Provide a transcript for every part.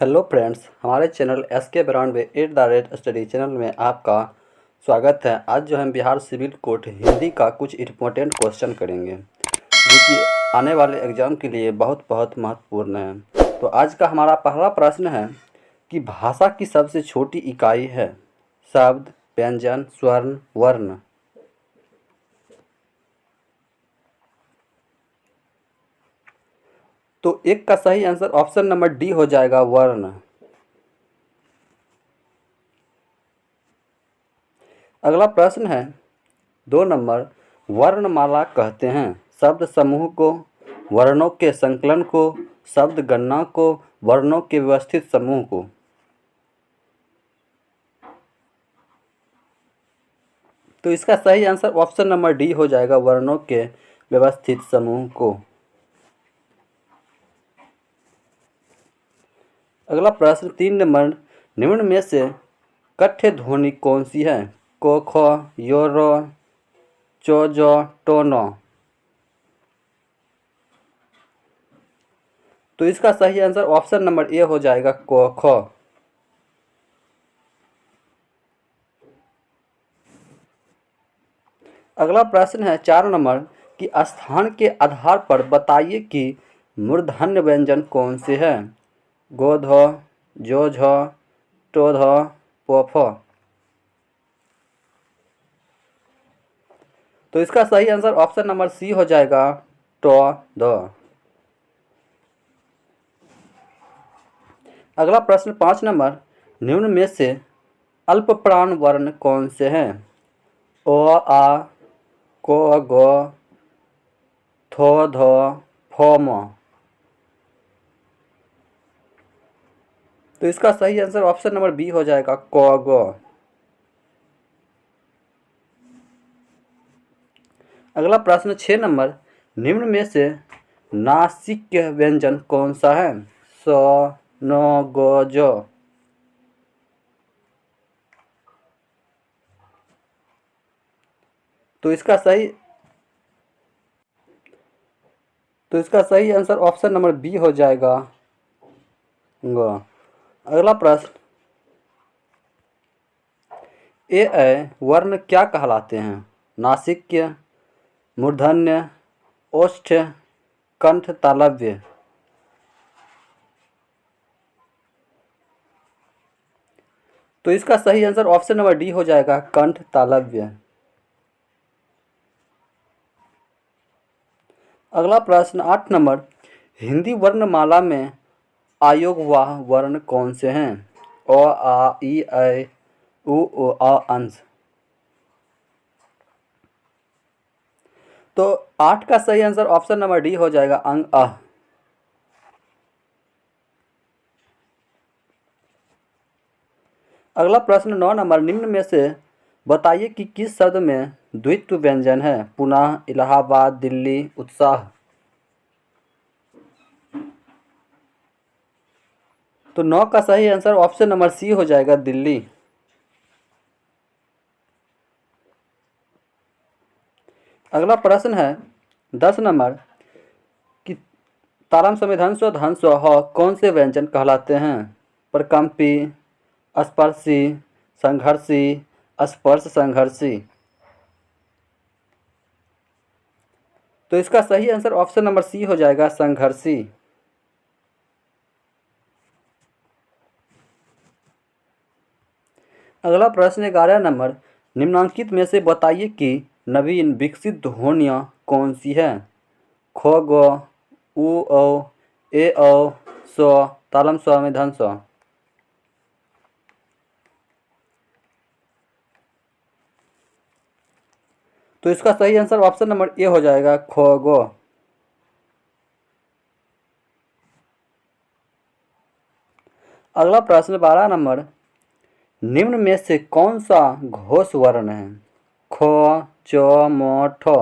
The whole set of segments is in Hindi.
हेलो फ्रेंड्स, हमारे चैनल SK92 @ चैनल में आपका स्वागत है। आज जो हम बिहार सिविल कोर्ट हिंदी का कुछ इम्पोर्टेंट क्वेश्चन करेंगे जो कि आने वाले एग्ज़ाम के लिए बहुत बहुत महत्वपूर्ण है। तो आज का हमारा पहला प्रश्न है कि भाषा की सबसे छोटी इकाई है शब्द, व्यंजन, स्वर्ण, वर्ण। तो एक का सही आंसर ऑप्शन नंबर डी हो जाएगा, वर्ण। अगला प्रश्न है 2 नंबर, वर्णमाला कहते हैं शब्द समूह को, वर्णों के संकलन को, शब्द गणना को, वर्णों के व्यवस्थित समूह को। तो इसका सही आंसर ऑप्शन नंबर डी हो जाएगा, वर्णों के व्यवस्थित समूह को। अगला प्रश्न 3 नंबर, निम्न में से कठ्य ध्वनि कौन सी है? को, ख, यो, रो, चो, जो, टो, नो। तो इसका सही आंसर ऑप्शन नंबर ए हो जाएगा, को, ख। अगला प्रश्न है 4 नंबर कि स्थान के आधार पर बताइए कि मूर्धन्य व्यंजन कौन से हैं? गो, धो, जो, झो, टो, धो, पो, फो। तो इसका सही आंसर ऑप्शन नंबर सी हो जाएगा, टो, धो। अगला प्रश्न 5 नंबर, निम्न में से अल्प प्राण वर्ण कौन से हैं? ओ, आ, को, गो, थो, धो, फो, मो। तो इसका सही आंसर ऑप्शन नंबर बी हो जाएगा, को, गो। अगला प्रश्न 6 नंबर, निम्न में से नासिक्य व्यंजन कौन सा है? सो, नो, गो, जो। तो इसका सही आंसर ऑप्शन नंबर बी हो जाएगा, गो। अगला प्रश्न ए वर्ण क्या कहलाते हैं? नासिक्य, मूर्धन्य, ओष्ठ, कंठ, तालव्य। तो इसका सही आंसर ऑप्शन नंबर डी हो जाएगा, कंठ, तालव्य। अगला प्रश्न 8 नंबर, हिंदी वर्णमाला में आयोगवाह वर्ण कौन से हैं? ओ, आ, ई, ऐ, उ, आ, अंश। तो 8 का सही आंसर ऑप्शन नंबर डी हो जाएगा, अंग, अह। अगला प्रश्न 9 नंबर, निम्न में से बताइए कि किस शब्द में द्वित्व व्यंजन है? पुनः, इलाहाबाद, दिल्ली, उत्साह। तो 9 का सही आंसर ऑप्शन नंबर सी हो जाएगा, दिल्ली। अगला प्रश्न है 10 नंबर कि तारम संविधान धन ह कौन से व्यंजन कहलाते हैं? प्रकम्पी, स्पर्शी, संघर्षी, स्पर्श संघर्षी। तो इसका सही आंसर ऑप्शन नंबर सी हो जाएगा, संघर्षी। अगला प्रश्न 11 नंबर, निम्नांकित में से बताइए कि नवीन विकसित ध्वनियाँ कौन सी हैं? खो, गो, उ, औ, ए, औ, सो, तालम स्व में धन स्व। तो इसका सही आंसर ऑप्शन नंबर ए हो जाएगा, खो, गो। अगला प्रश्न 12 नंबर, निम्न में से कौन सा घोष वर्ण है? खो, चो, मो, ठो।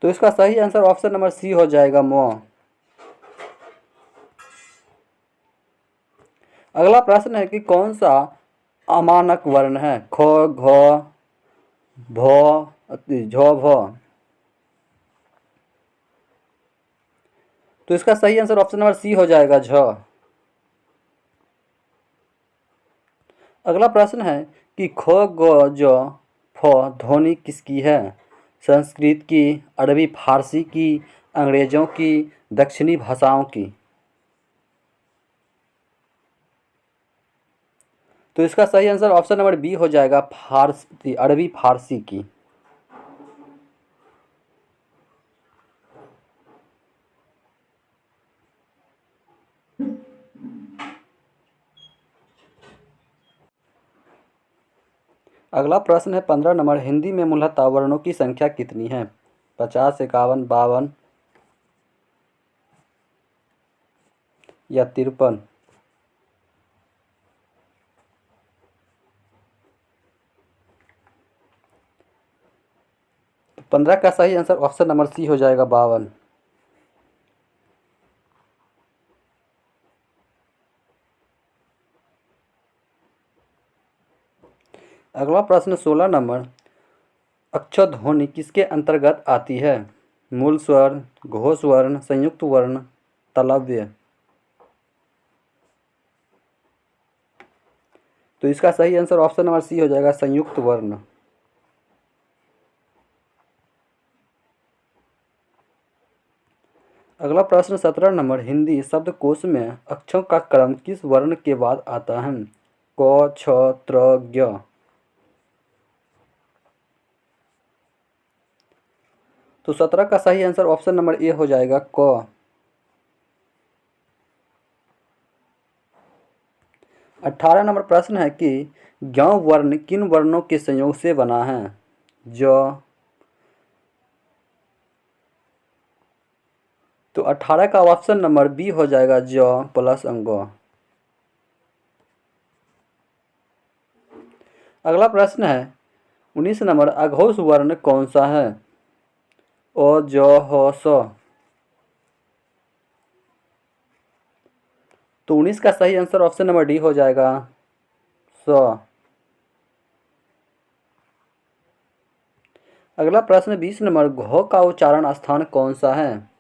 तो इसका सही आंसर ऑप्शन नंबर सी हो जाएगा, मो। अगला प्रश्न है कि कौन सा अमानक वर्ण है? खो, घो, भो, झो, भो। तो तो इसका सही आंसर ऑप्शन नंबर सी हो जाएगा, झ। अगला प्रश्न है कि ख ग ज फ ध्वनि किसकी है? संस्कृत की, अरबी फारसी की, अंग्रेजों की, दक्षिणी भाषाओं की। तो इसका सही आंसर ऑप्शन नंबर बी हो जाएगा, फारसी, अरबी फारसी की। अगला प्रश्न है 15 नंबर, हिंदी में मूलतः वर्णों की संख्या कितनी है? 50, 51, 52 या 53? तो 15 का सही आंसर ऑप्शन नंबर सी हो जाएगा, 52। अगला प्रश्न 16 नंबर, अक्षर ध्वनि किसके अंतर्गत आती है? मूल स्वर, घोष वर्ण, संयुक्त वर्ण, तालव्य। तो इसका सही आंसर ऑप्शन नंबर सी हो जाएगा, संयुक्त वर्ण। अगला प्रश्न 17 नंबर, हिंदी शब्दकोश में अक्षरों का क्रम किस वर्ण के बाद आता है? क, छ, त्र, ज्ञ। तो 17 का सही आंसर ऑप्शन नंबर ए हो जाएगा, क। 18 नंबर प्रश्न है कि ज्ञ वर्ण किन वर्णों के संयोग से बना है? ज। तो 18 का ऑप्शन नंबर बी हो जाएगा, ज प्लस अंग। अगला प्रश्न है 19 नंबर, अघोष वर्ण कौन सा है? अ, ज, ह, स। तो 19 का सही आंसर ऑप्शन नंबर डी हो जाएगा, स। अगला प्रश्न 20 नंबर, घ का उच्चारण स्थान कौन सा है?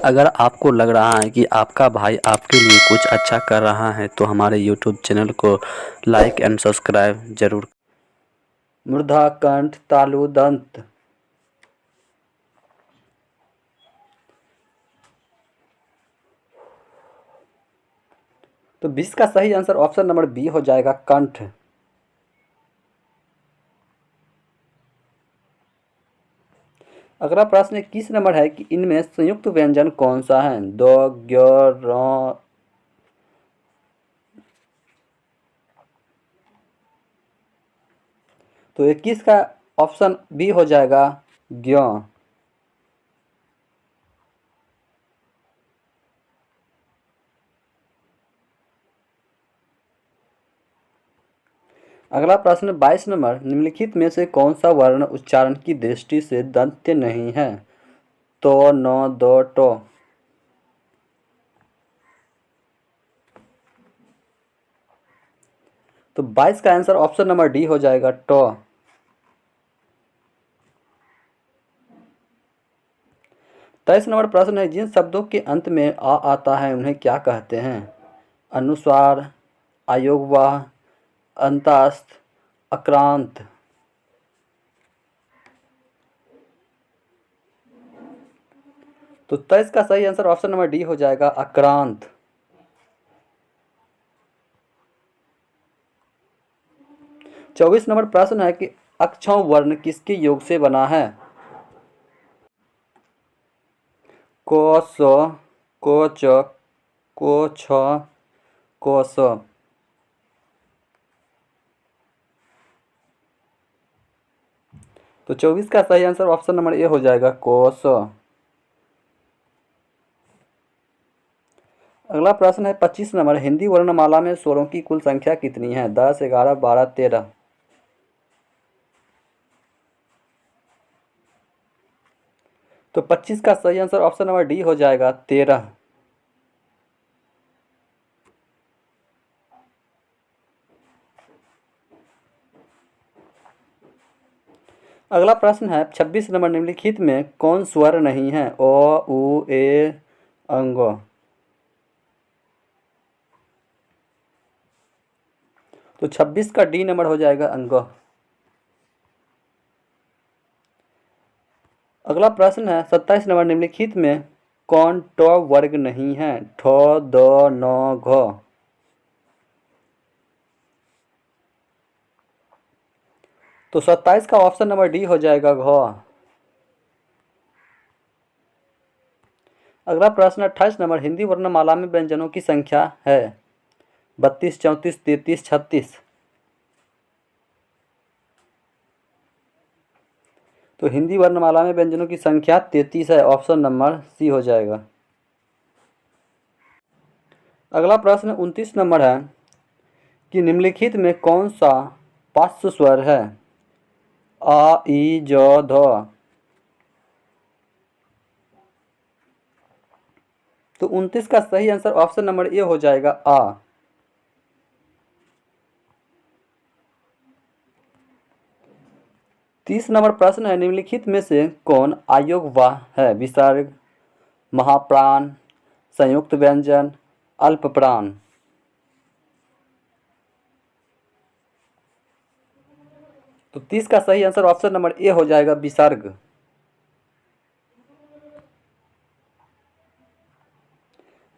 अगर आपको लग रहा है कि आपका भाई आपके लिए कुछ अच्छा कर रहा है तो हमारे YouTube चैनल को लाइक एंड सब्सक्राइब जरूर। मूर्धा, कंठ, तालु, दंत। तो 20 का सही आंसर ऑप्शन नंबर बी हो जाएगा, कंठ। अगला प्रश्न 21 नंबर है कि इनमें संयुक्त व्यंजन कौन सा है? द, ज्ञ, र। तो 21 का ऑप्शन बी हो जाएगा, ज्ञ। अगला प्रश्न 22 नंबर, निम्नलिखित में से कौन सा वर्ण उच्चारण की दृष्टि से दंत्य नहीं है? तो, न, द, ट। तो 22 का आंसर ऑप्शन नंबर डी हो जाएगा, ट। 23 नंबर प्रश्न है, जिन शब्दों के अंत में आ आता है उन्हें क्या कहते हैं? अनुस्वार, अयोगवाह, अंतस्थ, अक्रांत। तो 23 का सही आंसर ऑप्शन नंबर डी हो जाएगा, अक्रांत। चौबीस नंबर प्रश्न है कि अक्षौ वर्ण किसके योग से बना है? क, स, क, च, क, छ, क, स। तो 24 का सही आंसर ऑप्शन नंबर ए हो जाएगा, क, स। अगला प्रश्न है 25 नंबर, हिंदी वर्णमाला में स्वरों की कुल संख्या कितनी है? 10, 11, 12, 13। तो 25 का सही आंसर ऑप्शन नंबर डी हो जाएगा, 13। अगला प्रश्न है 26 नंबर, निम्नलिखित में कौन स्वर नहीं है? अ, उ, ए, अंग। तो 26 का डी नंबर हो जाएगा अंग। अगला प्रश्न है 27 नंबर, निम्नलिखित में कौन ट वर्ग नहीं है? ठ, द, न, घ। तो 27 का ऑप्शन नंबर डी हो जाएगा घ। अगला प्रश्न 28 नंबर, हिंदी वर्णमाला में व्यंजनों की संख्या है 32, 34, 33, 36। तो हिंदी वर्णमाला में व्यंजनों की संख्या 33 है, ऑप्शन नंबर सी हो जाएगा। अगला प्रश्न 29 नंबर है कि निम्नलिखित में कौन सा पार्श्व स्वर है? आ, ई, ज, ध। तो 29 का सही आंसर ऑप्शन नंबर ए हो जाएगा आ। तीस नंबर प्रश्न है, निम्नलिखित में से कौन अयोग्यवाह है? विसर्ग, महाप्राण, संयुक्त व्यंजन, अल्पप्राण। तो 30 का सही आंसर ऑप्शन नंबर ए हो जाएगा विसर्ग।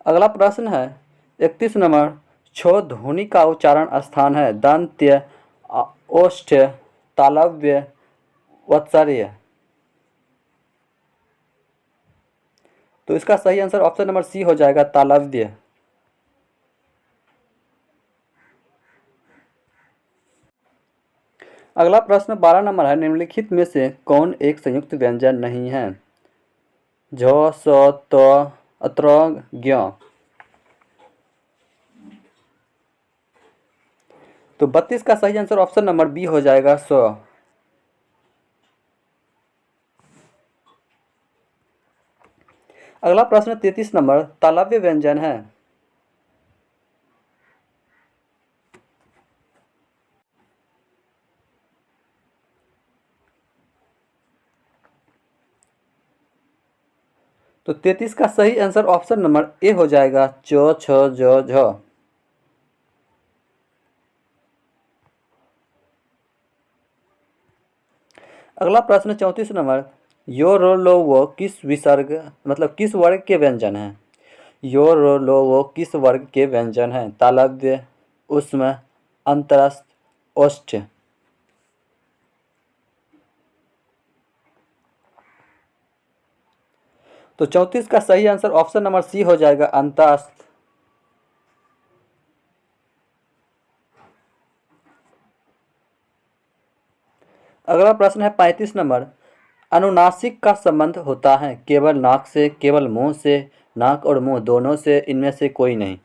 अगला प्रश्न है 31 नंबर, छो ध्वनि का उच्चारण स्थान है दंत्य, ओष्ठ, तालव्य, वत्सर्य। तो इसका सही आंसर ऑप्शन नंबर सी हो जाएगा तालव्य। अगला प्रश्न 12 नंबर है, निम्नलिखित में से कौन एक संयुक्त व्यंजन नहीं है? झ, स, त, अत्र, ज्ञ। तो 32 का सही आंसर ऑप्शन नंबर बी हो जाएगा स। अगला प्रश्न 33 नंबर, तालव्य व्यंजन है। तो 33 का सही आंसर ऑप्शन नंबर ए हो जाएगा च, छ, ज, झ। अगला प्रश्न 34 नंबर, यो, रो, लो, वो किस विसर्ग मतलब किस वर्ग के व्यंजन हैं? यो, रो, लो, वो किस वर्ग के व्यंजन हैं? तालव्य, ऊष्म, अंतरस्थ, ओष्ठ। तो 34 का सही आंसर ऑप्शन नंबर सी हो जाएगा अंतस्थ। अगला प्रश्न है 35 नंबर, अनुनासिक का संबंध होता है केवल नाक से, केवल मुंह से, नाक और मुंह दोनों से, इनमें से कोई नहीं।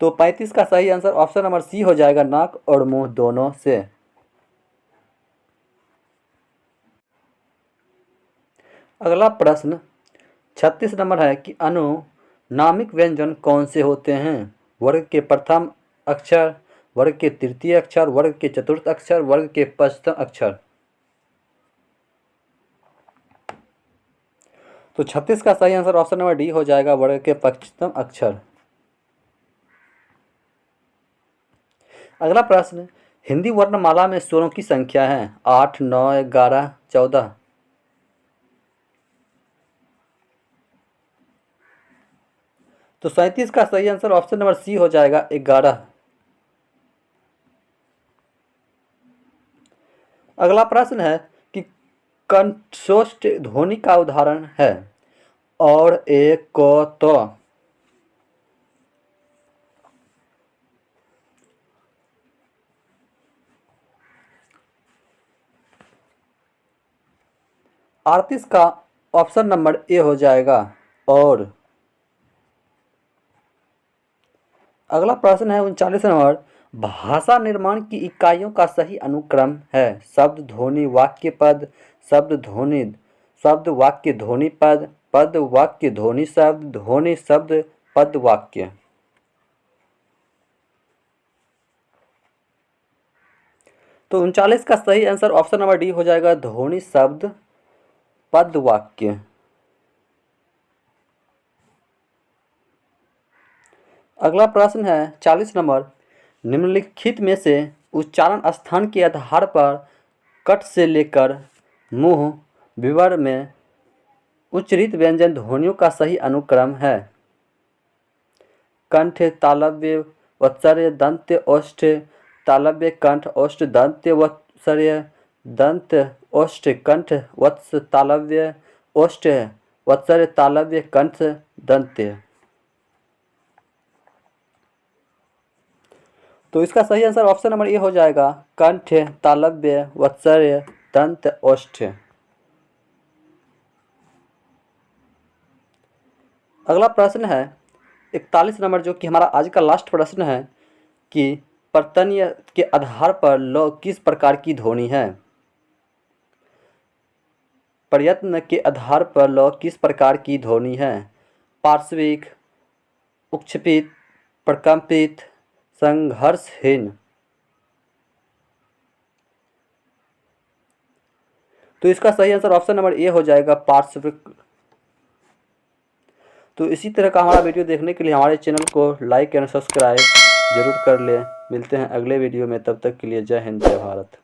तो 35 का सही आंसर ऑप्शन नंबर सी हो जाएगा नाक और मुंह दोनों से। अगला प्रश्न 36 नंबर है कि अनुनामिक व्यंजन कौन से होते हैं? वर्ग के प्रथम अक्षर, वर्ग के तृतीय अक्षर, वर्ग के चतुर्थ अक्षर, वर्ग के पंचम अक्षर। तो 36 का सही आंसर ऑप्शन नंबर डी हो जाएगा वर्ग के पंचम अक्षर। अगला प्रश्न, हिंदी वर्णमाला में स्वरों की संख्या है 8, 9, 11, 14। तो 37 का सही आंसर ऑप्शन नंबर सी हो जाएगा 11। अगला प्रश्न है कि कंठोष्ठ ध्वनि का उदाहरण है और एक क, त। अड़तीस का ऑप्शन नंबर ए हो जाएगा और। अगला प्रश्न है 39 नंबर, भाषा निर्माण की इकाइयों का सही अनुक्रम है शब्द, ध्वनि, वाक्य, पद, शब्द, ध्वनि, शब्द, वाक्य, ध्वनि, पद, पद, वाक्य, ध्वनि, शब्द, ध्वनि, शब्द, पद, वाक्य। तो 39 का सही आंसर ऑप्शन नंबर डी हो जाएगा ध्वनि, शब्द, पद वाक्य। अगला प्रश्न है 40 नंबर, निम्नलिखित में से उच्चारण स्थान के आधार पर कट से लेकर मुंह विवर में उच्चरित व्यंजन ध्वनियों का सही अनुक्रम है। कंठ तालव्य वत्सर्य दंत्य ओष्ठ तालव्य कंठ ओष्ठ दंत्य वत्सर्य दंत ओष्ठ कंठ वत्स तालव्य ओष्ठ वत्सर्य तालव्य कंठ दंत्य। तो इसका सही आंसर ऑप्शन नंबर ए हो जाएगा, कंठ तालव्य वत्सर्य दंत ओष्ठ। अगला प्रश्न है 41 नंबर, जो कि हमारा आज का लास्ट प्रश्न है कि प्रत्यय के आधार पर ल किस प्रकार की ध्वनि है। प्रयत्न के आधार पर ल किस प्रकार की ध्वनि है। पार्श्विक, उक्षेपित, प्रकंपित, संघर्षहीन। तो इसका सही आंसर ऑप्शन नंबर ए हो जाएगा, पार्श्विक। तो इसी तरह का हमारा वीडियो देखने के लिए हमारे चैनल को लाइक एंड सब्सक्राइब जरूर कर लें। मिलते हैं अगले वीडियो में, तब तक के लिए जय हिंद जय भारत।